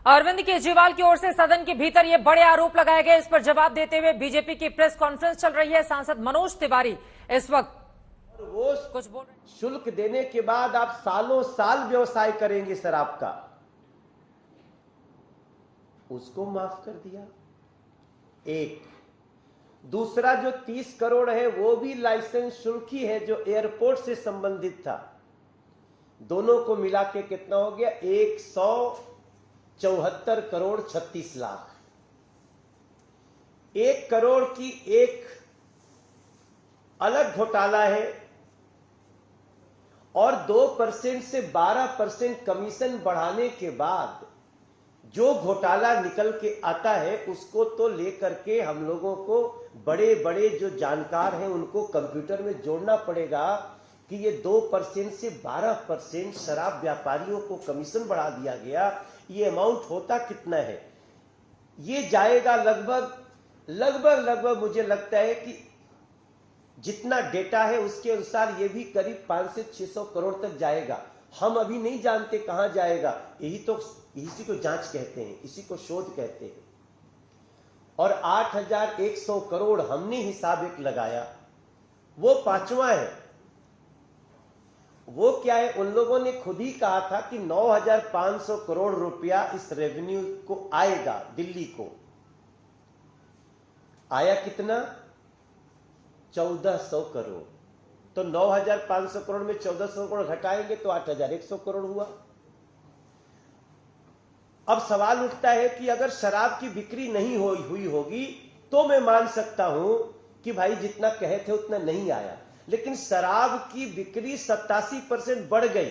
अरविंद केजरीवाल की ओर से सदन के भीतर ये बड़े आरोप लगाए गए। इस पर जवाब देते हुए बीजेपी की प्रेस कॉन्फ्रेंस चल रही है। सांसद मनोज तिवारी इस वक्त वो कुछ बोल रहे हैं। शुल्क देने के बाद आप सालों साल व्यवसाय करेंगे शराब का, उसको माफ कर दिया। एक दूसरा जो 30 करोड़ है वो भी लाइसेंस शुल्क ही है जो एयरपोर्ट से संबंधित था। दोनों को मिला के कितना हो गया? 174 करोड़ 36 लाख। 1 करोड़ की एक अलग घोटाला है और 2% से 12% कमीशन बढ़ाने के बाद जो घोटाला निकल के आता है उसको तो लेकर के हम लोगों को बड़े बड़े जो जानकार हैं उनको कंप्यूटर में जोड़ना पड़ेगा कि ये 2% से 12% शराब व्यापारियों को कमीशन बढ़ा दिया गया। ये अमाउंट होता कितना है? ये जाएगा लगभग मुझे लगता है कि जितना डेटा है उसके अनुसार ये भी करीब 500 से 600 करोड़ तक जाएगा। हम अभी नहीं जानते कहां जाएगा। इसी को जांच कहते हैं, इसी को शोध कहते हैं। और 8100 करोड़ हमने हिसाब एक लगाया, वो 5वां है। वो क्या है? उन लोगों ने खुद ही कहा था कि 9500 करोड़ रुपया इस रेवेन्यू को आएगा दिल्ली को। आया कितना? 1400 करोड़। तो 9500 करोड़ में 1400 करोड़ घटाएंगे तो 8100 करोड़ हुआ। अब सवाल उठता है कि अगर शराब की बिक्री नहीं हुई होगी तो मैं मान सकता हूं कि भाई जितना कहे थे उतना नहीं आया, लेकिन शराब की बिक्री 87% बढ़ गई।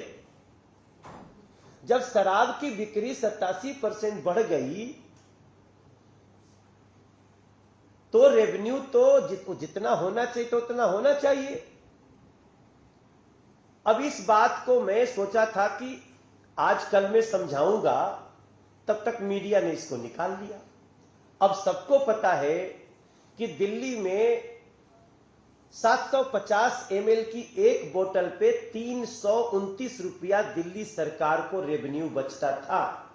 जब शराब की बिक्री 87% बढ़ गई तो रेवेन्यू तो जितना होना चाहिए तो उतना होना चाहिए। अब इस बात को मैं सोचा था कि आज कल मैं समझाऊंगा, तब तक मीडिया ने इसको निकाल लिया। अब सबको पता है कि दिल्ली में 750 ml की एक बोतल पे 329 रुपया दिल्ली सरकार को रेवेन्यू बचता था।